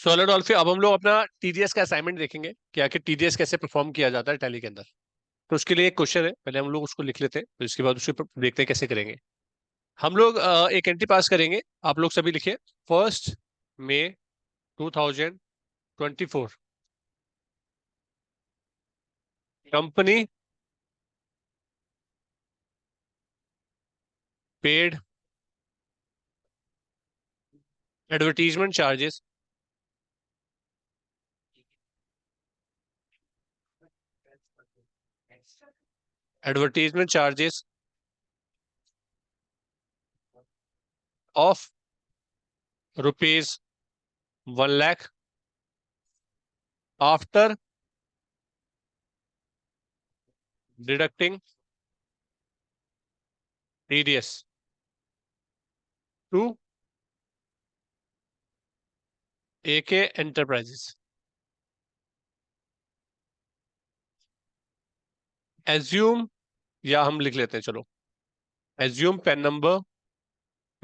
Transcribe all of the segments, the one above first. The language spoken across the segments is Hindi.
Solar dolphin. अब हम लोग अपना टीडीएस का असाइनमेंट देखेंगे कि आखिर टीडीएस कैसे परफॉर्म किया जाता है टैली के अंदर। तो उसके लिए एक क्वेश्चन है, पहले हम लोग उसको लिख लेते हैं, तो इसके बाद उसको देखते हैं कैसे करेंगे। हम लोग एक एंट्री पास करेंगे, आप लोग सभी लिखिए। 1 May 2024, company paid advertisement charges advertisement charges of rupees 1 lakh after deducting TDS to AK enterprises. Assume, या हम लिख लेते हैं, चलो एज्यूम पेन नंबर।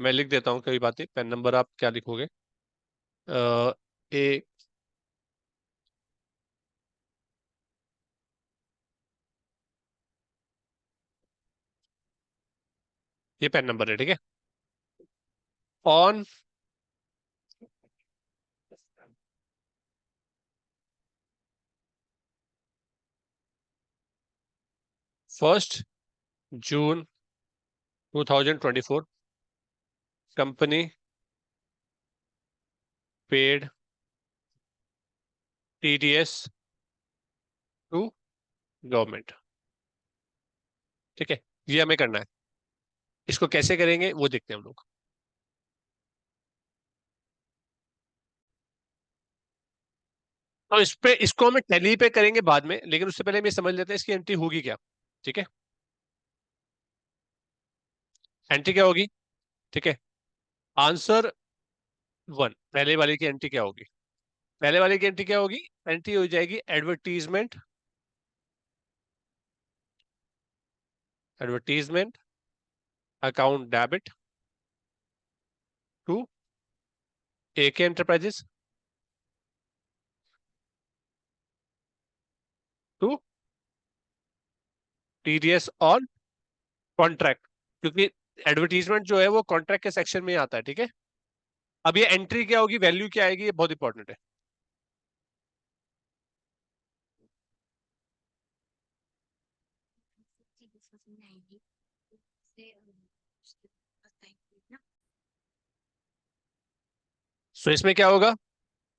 मैं लिख देता हूँ, कोई बात नहीं, पेन नंबर आप क्या लिखोगे? ए, ये पेन नंबर है, ठीक है। On 1 June 2024, company paid TDS to government, ठीक है। ये हमें करना है। इसको कैसे करेंगे वो देखते हैं हम लोग। तो इस पे, इसको हमें टैली पे करेंगे बाद में, लेकिन उससे पहले हम ये समझ लेते हैं इसकी एंट्री होगी क्या। ठीक है, एंट्री क्या होगी? ठीक है, आंसर 1, पहले वाले की एंट्री क्या होगी? पहले वाले की एंट्री क्या होगी? एंट्री हो जाएगी advertisement, advertisement account debit to AK enterprises to TDS on contract, क्योंकि एडवर्टीजमेंट जो है वो कॉन्ट्रैक्ट के सेक्शन में ही आता है, ठीक है। अब ये एंट्री क्या होगी, वैल्यू क्या आएगी, ये बहुत इंपॉर्टेंट है। सो इसमें क्या होगा?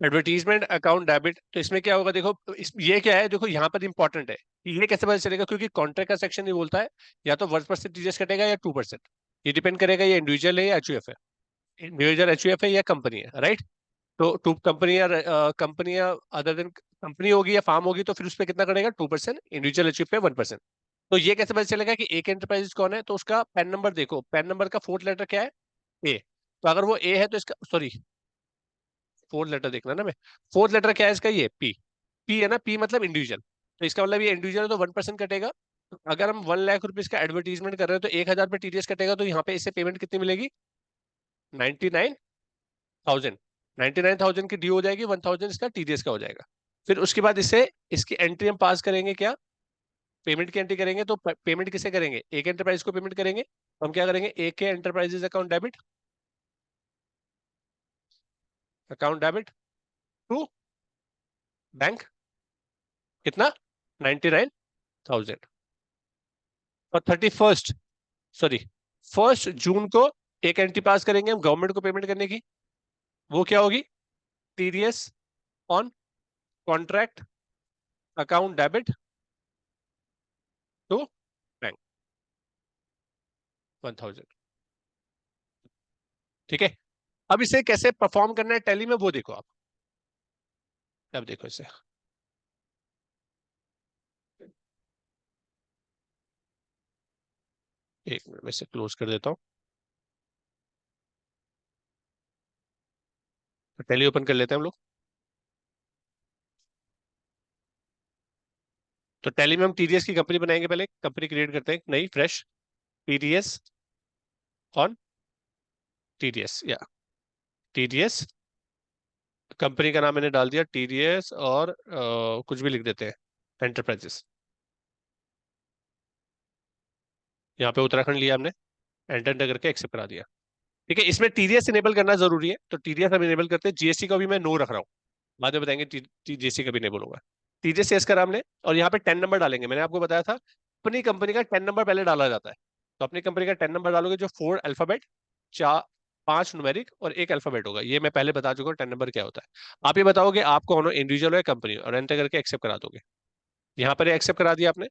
Advertisement account debit. तो इसमें क्या होगा, देखो ये क्या है, देखो यहाँ पर इंपॉर्टेंट है कि ये कैसे पता चलेगा, क्योंकि कॉन्ट्रैक्ट का सेक्शन ये बोलता है या तो 1% टीडीएस कटेगा या 2%। ये डिपेंड करेगा ये इंडिविजुअल है या एचयूएफ है, इंडिविजुअल एचयूएफ है या कंपनी है, राइट। तो टू कंपनी या कंपनी या अदर देन कंपनी होगी या फार्म होगी तो फिर उस पर कितना कटेगा? 2%। इंडिविजुअल एचयूएफ पे 1%। तो ये कैसे पता चलेगा कि एक एंटरप्राइज कौन है? तो उसका पैन नंबर देखो, पैन नंबर का फोर्थ लेटर क्या है? ए। तो अगर वो ए है तो इसका, सॉरी, फोर्थ लेटर देखना ना, मैं फोर्थ लेटर क्या है इसका? ये पी। पी है ना, पी मतलब इंडिविजुअल। तो इसका मतलब ये इंडिविजुअल है तो 1% कटेगा। तो अगर हम 1 लाख रुपीज का एडवर्टीजमेंट कर रहे हैं तो 1,000 पे टीडीएस कटेगा, तो यहाँ पे इससे पेमेंट कितनी मिलेगी? 99,000। 99,000 की ड्यू हो जाएगी, 1,000 इसका टीडीएस का हो जाएगा। फिर उसके बाद इससे इसकी एंट्री हम पास करेंगे क्या? पेमेंट की एंट्री करेंगे, तो पेमेंट किसे करेंगे? एक एंटरप्राइज को पेमेंट करेंगे। तो हम क्या करेंगे? एक के enterprises account debit, account debit to bank, कितना? 99,000। और 31, सॉरी, 1 जून को एक एंट्री पास करेंगे हम गवर्नमेंट को पेमेंट करने की। वो क्या होगी? TDS on contract account debit to bank 1,000, ठीक है। अब इसे कैसे परफॉर्म करना है टैली में वो देखो आप। अब देखो इसे, एक मिनट में इसे क्लोज कर देता हूँ। तो टैली ओपन कर लेते हैं हम लोग। तो टैली में हम टीडीएस की कंपनी बनाएंगे, पहले कंपनी क्रिएट करते हैं नई फ्रेश, टीडीएस ऑन टीडीएस, या टीडीएस कंपनी का नाम मैंने डाल दिया टीडीएस और कुछ भी लिख देते हैं, एंटरप्राइजेस। यहाँ पे उत्तराखंड लिया हमने, एंटर करके एक्सेप्ट करा दिया। ठीक है, इसमें टीडीएस इनेबल करना जरूरी है, तो टीडीएस हम इनेबल करते हैं। जीएसटी का भी मैं नो रख रहा हूँ, बाद में बताएंगे जीएसटी का भी इनेबल होगा। टीडीएस शेष का हमने, और यहाँ पे 10 नंबर डालेंगे। मैंने आपको बताया था अपनी कंपनी का 10 नंबर पहले डाला जाता है। तो अपनी कंपनी का 10 नंबर डालोगे, जो 4 अल्फाबेट, चार 5 न्यूमेरिक और एक अल्फाबेट होगा। ये मैं पहले बता चुका हूँ 10 नंबर क्या होता है। आप ये बताओगे आपको होना इंडिविजुअल है कंपनी, और एंटर करके एक्सेप्ट करा दोगे। यहाँ पर एक्सेप्ट करा दिया आपने।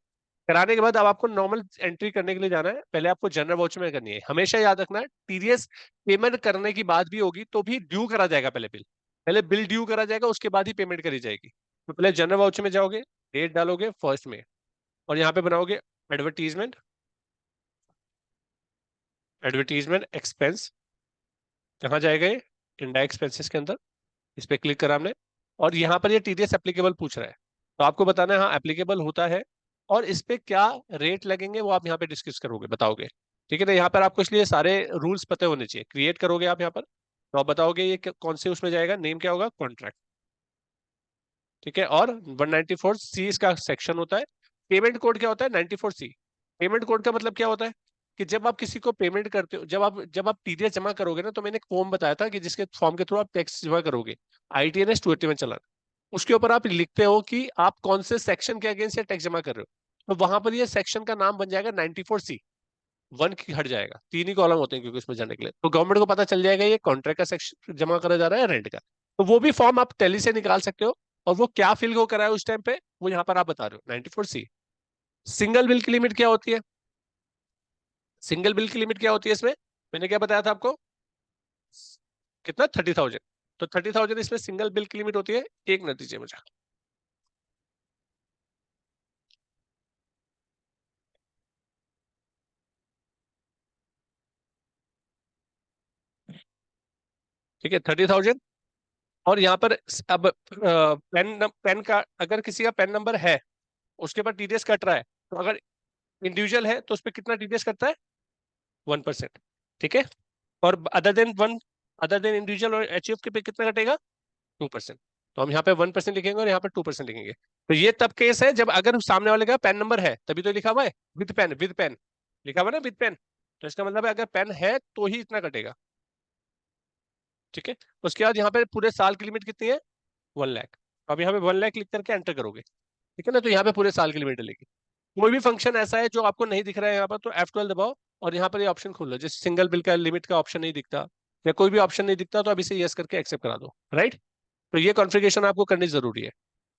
कराने के बाद अब आपको नॉर्मल एंट्री करने के लिए जाना है। पहले आपको जनरल वाउचर में करनी है। हमेशा याद रखना है, टीडीएस पेमेंट करने की बात भी होगी तो भी ड्यू करा जाएगा। पहले बिल ड्यू करा जाएगा, उसके बाद ही पेमेंट करी जाएगी। तो पहले जनरल वाउचर में जाओगे, डेट डालोगे फर्स्ट में, और यहाँ पे बनाओगे एडवर्टीजमेंट, एडवर्टीजमेंट एक्सपेंस। कहाँ जाएगा ये? इंडायरेक्ट एक्सपेंसेस के अंदर। इस पे क्लिक करा हमने, और यहाँ पर ये टीडीएस एप्लीकेबल पूछ रहा है, तो आपको बताना है हाँ एप्लीकेबल होता है, और इस पे क्या रेट लगेंगे वो आप यहाँ पे डिस्कस करोगे, बताओगे। ठीक है ना, यहाँ पर आपको इसलिए सारे रूल्स पते होने चाहिए। क्रिएट करोगे आप यहाँ पर, तो आप बताओगे ये कौन से उसमें जाएगा, नेम क्या होगा, कॉन्ट्रैक्ट। ठीक है, और 194C इसका सेक्शन होता है। पेमेंट कोड क्या होता है, 94C। पेमेंट कोड का मतलब क्या होता है कि जब आप किसी को पेमेंट करते हो, जब आप टीडीएस जमा करोगे ना, तो मैंने एक फॉर्म बताया था कि जिसके फॉर्म के थ्रू आप टैक्स जमा करोगे, आईटीएनएस 281 चलान। उसके ऊपर आप लिखते हो कि आप कौन से सेक्शन के अगेंस्ट टैक्स जमा कर रहे हो, तो वहां पर ये सेक्शन का नाम बन जाएगा 94C। वन की हट जाएगा, तीन ही कॉलम होते हैं क्योंकि उसमें जाने के लिए, तो गवर्नमेंट को पता चल जाएगा ये कॉन्ट्रैक्ट का सेक्शन जमा करा जा रहा है, रेंट का। तो वो भी फॉर्म आप टैली से निकाल सकते हो, और वो क्या फिल को करा है उस टाइम पे, वो यहाँ पर आप बता रहे हो 94C। सिंगल बिल की लिमिट क्या होती है? सिंगल बिल की लिमिट क्या होती है इसमें? मैंने क्या बताया था आपको? कितना? 30,000। तो 30,000 इसमें सिंगल बिल की लिमिट होती है। एक मिनट दीजिए मुझे। ठीक है, 30,000। और यहाँ पर अब पेन का, अगर किसी का पेन नंबर है, उसके पर टीडीएस कट रहा है, तो अगर इंडिविजुअल है तो उस पर कितना टीडीएस कटता है? 1%। ठीक है, और अदर देन इंडिविजुअल और एचयूएफ के पे कितना कटेगा? 2%। तो हम यहाँ पे 1% लिखेंगे और यहाँ पे 2% लिखेंगे। तो ये तब केस है जब अगर सामने वाले का पेन नंबर है, तभी तो लिखा हुआ है विद पेन, लिखा हुआ है ना विद पेन। तो इसका मतलब है अगर पेन है तो ही इतना कटेगा। ठीक है, उसके बाद यहाँ पे पूरे साल की लिमिट कितनी है? 1 लाख। अब यहाँ पे 1 लाख लिख करके एंटर करोगे। ठीक है ना, तो यहाँ पे पूरे साल की लिमिट लेगी। कोई भी फंक्शन ऐसा है जो आपको नहीं दिख रहा है यहाँ पर, तो F12 दबाओ, और यहाँ पर ये ऑप्शन खोल लो। जैसे सिंगल बिल का लिमिट का ऑप्शन नहीं दिखता, या कोई भी ऑप्शन नहीं दिखता, तो अब इसे यस करके एक्सेप्ट करा दो। राइट, तो ये कॉन्फ़िगरेशन आपको करनी जरूरी है।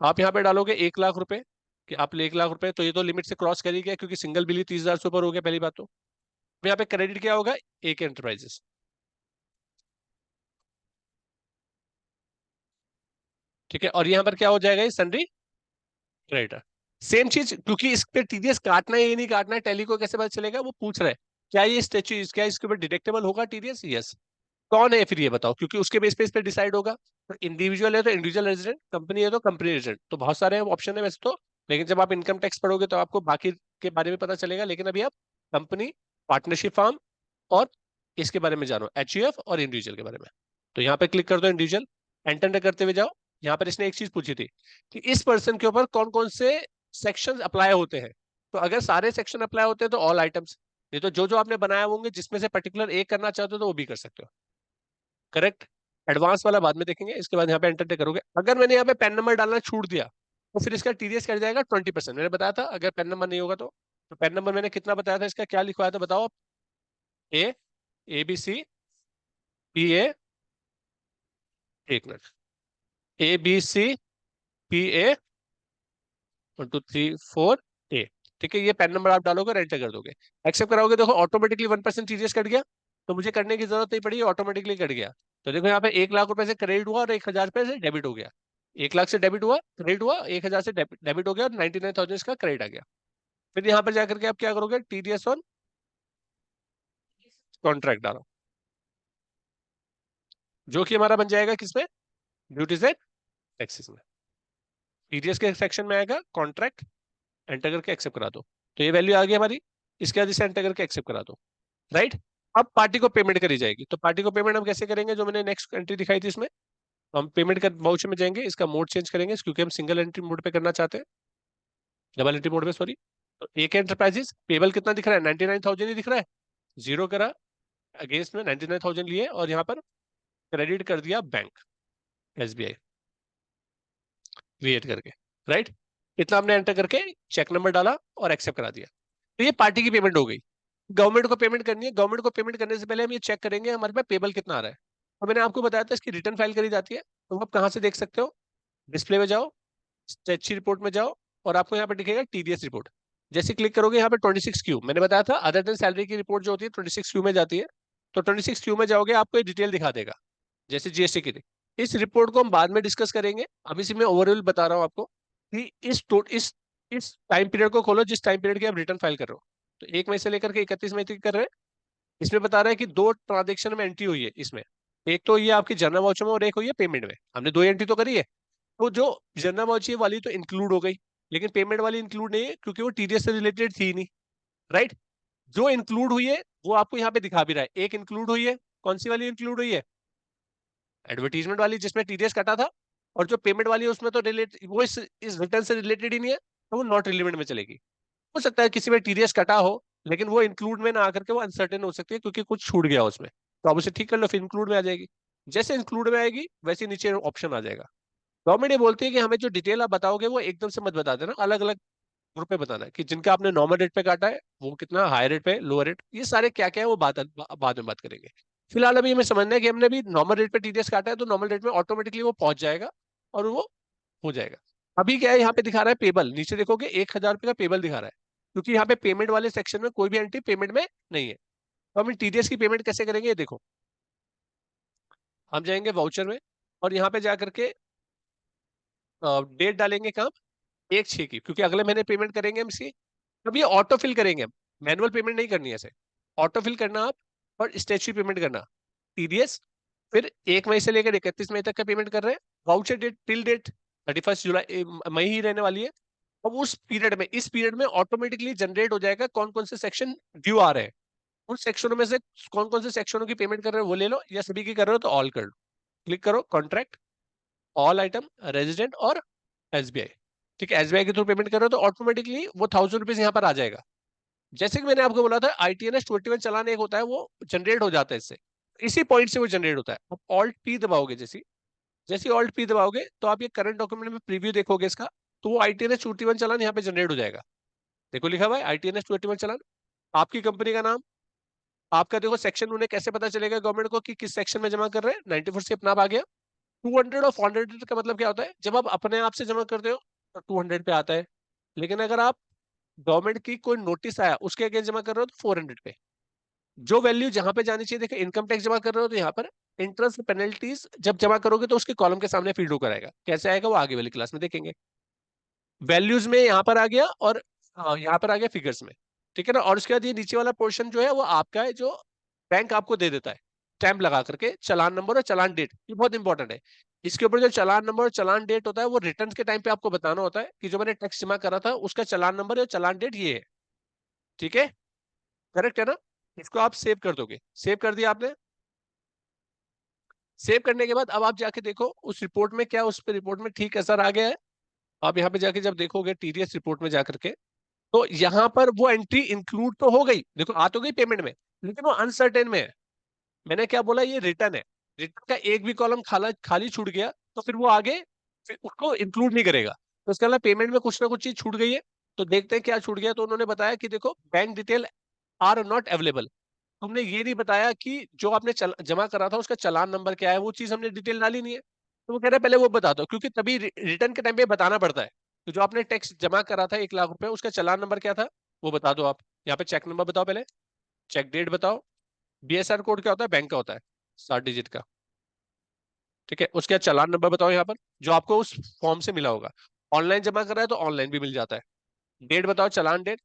आप यहाँ पे डालोगे 1 लाख रुपए, कि आप 1 लाख रुपए, तो ये तो लिमिट से क्रॉस कर ही गया क्योंकि सिंगल बिल ही 30,000 से ऊपर हो गया, पहली बात तो। अब यहाँ पे क्रेडिट क्या होगा? एक एंटरप्राइजेस। ठीक है, और यहाँ पर क्या हो जाएगा? ये सन्ड्री क्रेडिटर। सेम चीज, क्योंकि इस पे टीडीएस काटना है ये नहीं काटना है, टैली को कैसे पता चलेगा? वो पूछ रहा है क्या ये स्टेच्यू, क्या इसके ऊपर डिडक्टेबल होगा टीडीएस? यस। कौन है फिर ये बताओ, क्योंकि उसके बेस पे इस पे डिसाइड होगा। तो इंडिविजुअल है तो इंडिविजुअल रेजिडेंट, कंपनी है तो कंपनी रेजिडेंट, तो बहुत सारे ऑप्शन है वैसे तो। लेकिन जब आप इनकम टैक्स पढ़ोगे तो आपको बाकी के बारे में पता चलेगा, लेकिन अभी आप कंपनी, पार्टनरशिप फर्म, और इसके बारे में जानो, एचयूएफ और इंडिविजुअल के बारे में। तो यहाँ पे क्लिक कर दो इंडिविजुअल, एंटर करते हुए जाओ। यहाँ पर इसने एक चीज पूछी थी कि इस पर्सन के ऊपर कौन कौन से सेक्शन अप्लाई होते हैं। तो अगर सारे सेक्शन अप्लाई होते हैं तो ऑल आइटम्स, नहीं तो जो जो आपने बनाया होंगे जिसमें से पर्टिकुलर एक करना चाहते हो तो वो भी कर सकते हो। करेक्ट। एडवांस वाला बाद में देखेंगे, इसके बाद यहाँ पे एंटर करोगे। अगर मैंने यहाँ पे पेन नंबर डालना छूट दिया, तो फिर इसका टीडीएस कट जाएगा 20%। मैंने बताया था अगर पेन नंबर नहीं होगा तो पेन नंबर मैंने कितना बताया था, इसका क्या लिखवाया था बताओ आप? ए, ABCPA, एक मिनट, ABCPA 1 2 3 4 A। ठीक है, ये पेन नंबर आप डालोगे और एंटर कर दोगे, एक्सेप्ट कराओगे, देखो ऑटोमेटिकली 1% टीडीएस कट गया। तो मुझे करने की जरूरत नहीं पड़ी, ऑटोमेटिकली कट गया। तो देखो यहाँ पे 1 लाख रुपए से क्रेडिट हुआ और 1,000 रुपए से डेबिट हो गया। 1 लाख से डेबिट हुआ, क्रेडिट हुआ, 1,000 से डेबिट हो गया, और 99,000 इसका क्रेडिट आ गया। फिर यहाँ पर जाकर के आप क्या करोगे? टीडीएस ऑन कॉन्ट्रैक्ट डालो, जो कि हमारा बन जाएगा किसमें? ड्यूटीज एंड टैक्सेस में। टीडीएस के सेक्शन में आएगा कॉन्ट्रैक्ट, एंटर करके एक्सेप्ट करा दो। तो ये वैल्यू आ गई हमारी। इसके बाद इसे एंटर करके एक्सेप्ट करा दो। राइट, अब पार्टी को पेमेंट करी जाएगी। तो पार्टी को पेमेंट हम कैसे करेंगे, जो मैंने नेक्स्ट एंट्री दिखाई थी इसमें, तो हम पेमेंट कर वाउचर में जाएंगे, इसका मोड चेंज करेंगे क्योंकि हम सिंगल एंट्री मोड पे करना चाहते हैं, डबल एंट्री मोड पे सॉरी। तो एक एंटरप्राइजेस पेबल कितना दिख रहा है, 99,000 ही दिख रहा है। जीरो करा, अगेंस्ट में 99,000 लिए और यहाँ पर क्रेडिट कर दिया बैंक SBI वेट करके, राइट। इतना हमने एंटर करके चेक नंबर डाला और एक्सेप्ट करा दिया। तो ये पार्टी की पेमेंट हो गई। गवर्नमेंट को पेमेंट करनी है, गवर्नमेंट को पेमेंट करने से पहले हम ये चेक करेंगे हमारे पास पेबल कितना आ रहा है। तो मैंने आपको बताया था इसकी रिटर्न फाइल करी जाती है, तो आप कहाँ से देख सकते हो, डिस्प्ले में जाओ, स्प्रेडशीट रिपोर्ट में जाओ, और आपको यहाँ पे दिखेगा TDS रिपोर्ट। जैसे क्लिक करोगे यहाँ पे 26Q, मैंने बताया था अदर देन सैलरी की रिपोर्ट जो होती है 26Q में जाती है। तो 26Q में जाओगे आपको ये डिटेल दिखा देगा, जैसे GST की थी। इस रिपोर्ट को हम बाद में डिस्कस करेंगे, अभी से मैं ओवरऑल बता रहा हूँ आपको कि इस टाइम पीरियड को खोलो जिस टाइम पीरियड की आप रिटर्न फाइल कर रहे हो। तो 1 मई से लेकर के 31 मई तक कर रहे हैं। इसमें बता रहा है कि दो ट्रांजेक्शन में एंट्री हुई है इसमें, एक तो ये आपकी जनरल वाउचर में और एक हुई है पेमेंट में, हमने दो एंट्री तो करी है। तो जो जनरल वाउचर वाली तो इंक्लूड हो गई, लेकिन पेमेंट वाली इंक्लूड नहीं है क्योंकि वो TDS से रिलेटेड थी नहीं, राइट। जो इंक्लूड हुई है वो आपको यहाँ पे दिखा भी रहा है, एक इंक्लूड हुई है। कौन सी वाली इंक्लूड हुई है, एडवर्टीजमेंट वाली जिसमें TDS कटा था। और जो पेमेंट वाली है उसमें तो रिलेट वो इस रिटर्न से रिलेटेड ही नहीं है, तो वो नॉट रिलेवेंट में चलेगी। हो सकता है किसी में TDS कटा हो, लेकिन वो इंक्लूड में ना आकर के वो अनसर्टेन हो सकती है क्योंकि कुछ छूट गया उसमें। तो आप उसे ठीक कर लो, फिर इंक्लूड में आ जाएगी। जैसे इंक्लूड में आएगी वैसे ही नीचे ऑप्शन आ जाएगा। गवर्नमेंट ये बोलती है कि हमें जो डिटेल आप बताओगे वो एकदम से मत बता देना, अलग अलग ग्रुप पे बताना है कि जिनका आपने नॉर्मल रेट पे काटा है वो कितना, हाई रेट पे, लोअर रेट, ये सारे क्या क्या है वो बाद में बात करेंगे। फिलहाल अभी हमें समझना है कि हमने भी नॉर्मल रेट पे TDS काटा है, तो नॉर्मल रेट में ऑटोमेटिकली वो पहुंच जाएगा और वो हो जाएगा। अभी क्या है यहाँ पे दिखा रहा है पेबल, नीचे देखोगे 1,000 रुपये का पेबल दिखा रहा है, क्योंकि यहाँ पे पेमेंट वाले सेक्शन में कोई भी एंट्री पेमेंट में नहीं है। तो हम TDS की पेमेंट कैसे करेंगे ये देखो। हम जाएंगे वाउचर में और यहाँ पे जाकर के डेट डालेंगे कहाँ, 1/6 की, क्योंकि अगले महीने पेमेंट करेंगे हम इसकी। अब ये ऑटो फिल करेंगे हम, मैनुअल पेमेंट नहीं करनी है ऐसे, ऑटो फिल करना आप, और स्टेचुरी पेमेंट करना TDS। फिर 1 मई से लेकर 31 मई तक का पेमेंट कर रहे हैं, वाउचर डेट टिल डेट 31 जुलाई मई ही रहने वाली है। अब उस पीरियड में, इस पीरियड में ऑटोमेटिकली जनरेट हो जाएगा कौन कौन से सेक्शन ड्यू आ रहे हैं। उन सेक्शनों में से कौन कौन से सेक्शनों की पेमेंट कर रहे हो वो ले लो, या सभी की कर रहे हो तो ऑल कर लो। क्लिक करो कॉन्ट्रैक्ट, ऑल आइटम, रेजिडेंट और SBI। ठीक है, SBI के थ्रू पेमेंट कर रहे हो तो ऑटोमेटिकली वो 1,000 रुपीज यहाँ पर आ जाएगा। जैसे कि मैंने आपको बोला था ITNS 21 चालान एक होता है, वो जनरेट हो जाता है इससे, इसी पॉइंट से वो जनरेट होता है। अब Alt P दबाओगे, जैसे जैसे Alt P दबाओगे तो आप ये करंट डॉक्यूमेंट में प्रीव्यू देखोगे इसका, तो वो ITNS 21 चालान यहाँ पे जनरेट हो जाएगा। देखो लिखा हुआ है ITNS 21 चालान, आपकी कंपनी का नाम, आपका देखो सेक्शन, उन्हें कैसे पता चलेगा गवर्नमेंट को कि किस सेक्शन में जमा कर रहे हैं। 94 से अपना आप आ गया। 200 और 400 का मतलब क्या होता है, जब आप अपने आप से जमा करते हो तो 200 पे आता है, लेकिन अगर आप गवर्नमेंट की कोई नोटिस आया उसके अगेंस्ट जमा कर रहे हो तो 400 पे। जो वैल्यू जहां पे जानी चाहिए, देखो इनकम टैक्स जमा कर रहे हो तो यहाँ पर इंटरेस्ट पेनल्टीज जब जमा करोगे तो उसके कॉलम के सामने फील्ड होकर आएगा, कैसे आएगा वो आगे वाली क्लास में देखेंगे। वैल्यूज में यहाँ पर आ गया, और यहाँ पर आ गया फिगर्स में, ठीक है ना। और उसके बाद ये नीचे वाला पोर्शन जो है वो आपका है, जो बैंक आपको दे देता है स्टैंप लगा करके, चालान नंबर और चालान डेट, ये बहुत इंपॉर्टेंट है। इसके ऊपर जो चालान नंबर और चालान डेट होता है वो रिटर्न के टाइम पे आपको बताना होता है कि जो मैंने टैक्स जमा करा था उसका चालान नंबर और चालान डेट ये है, ठीक है, करेक्ट है ना। इसको आप सेव कर दोगे, सेव कर दिया आपने। सेव करने के बाद अब आप जाके देखो उस रिपोर्ट में क्या, उस रिपोर्ट में ठीक असर आ गया है। आप यहाँ पे जाके जब देखोगे TDS रिपोर्ट में जाकर के, तो यहाँ पर वो एंट्री इंक्लूड तो हो गई, देखो आ तो गई पेमेंट में, लेकिन वो अनसर्टेन में है। मैंने क्या बोला, ये रिटर्न है, रिटर्न का एक भी कॉलम खाला खाली छूट गया तो फिर वो आगे फिर उसको इंक्लूड नहीं करेगा। तो इसका मतलब पेमेंट में कुछ ना कुछ चीज छूट गई है। तो देखते हैं क्या छूट गया, तो उन्होंने बताया कि देखो bank detail are not available. तुमने ये नहीं बताया कि जो आपने जमा करा था उसका चालान नंबर क्या है, वो चीज हमने डिटेल डाली नहीं है। तो वो कह रहे पहले वो बता दो, क्योंकि तभी रिटर्न के टाइम पे बताना पड़ता है। तो जो आपने टैक्स जमा करा था 1 लाख रुपए, उसका चालान नंबर क्या था वो बता दो आप। यहाँ पे चेक नंबर बताओ पहले, चेक डेट बताओ, BSR कोड क्या होता है, बैंक का होता है 7 डिजिट का, ठीक है। उसके बाद चालान नंबर बताओ यहाँ पर, जो आपको उस फॉर्म से मिला होगा। ऑनलाइन जमा कर रहा है तो ऑनलाइन भी मिल जाता है। डेट बताओ, चालान डेट,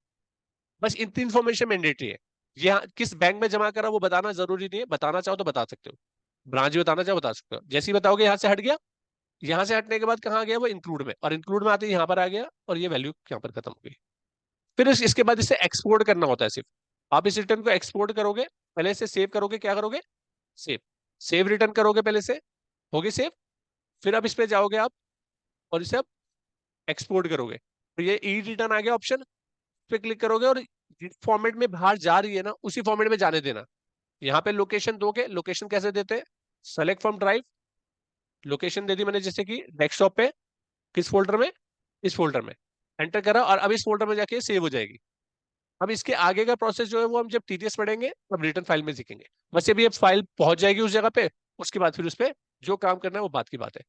बस इतनी इन्फॉर्मेशन मैंडेटरी है। ये किस बैंक में जमा करा वो बताना जरूरी नहीं है, बताना चाहो तो बता सकते हो, ब्रांच बताना चाहो बता सकते हो। जैसे ही बताओगे यहाँ से हट गया, यहाँ से हटने के बाद कहाँ आ गया वो इंक्लूड में, और इंक्लूड में आते ही यहाँ पर आ गया और ये वैल्यू यहाँ पर खत्म हो गई। फिर इसके बाद इसे एक्सपोर्ट करना होता है सिर्फ। आप इस रिटर्न को एक्सपोर्ट करोगे, पहले से सेव करोगे, क्या करोगे, सेव, सेव रिटर्न करोगे पहले से, होगी सेव। फिर अब इस पे जाओगे आप और इसे आप एक्सपोर्ट करोगे, तो ये ई रिटर्न आ गया ऑप्शन पे क्लिक करोगे और जिस फॉर्मेट में बाहर जा रही है ना उसी फॉर्मेट में जाने देना। यहाँ पे लोकेशन दोगे, लोकेशन कैसे देते हैं, सेलेक्ट फ्रॉम ड्राइव, लोकेशन दे दी मैंने जैसे कि डेस्कटॉप पे, किस फोल्डर में, इस फोल्डर में, एंटर करा और अब इस फोल्डर में जाके सेव हो जाएगी। अब इसके आगे का प्रोसेस जो है वो हम जब टीटीएस पढ़ेंगे तब रिटर्न फाइल में सीखेंगे। बस ये भी अब फाइल पहुंच जाएगी उस जगह पे, उसके बाद फिर उस पर जो काम करना है वो बात की बात है,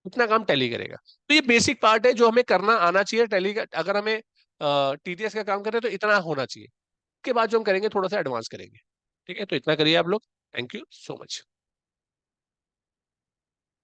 इतना काम टैली करेगा। तो ये बेसिक पार्ट है जो हमें करना आना चाहिए टैली का, अगर हमें टीटीएस का काम कर रहे हैं तो इतना होना चाहिए। उसके बाद जो हम करेंगे थोड़ा सा एडवांस करेंगे। ठीक है, तो इतना करिए आप लोग। Thank you so much.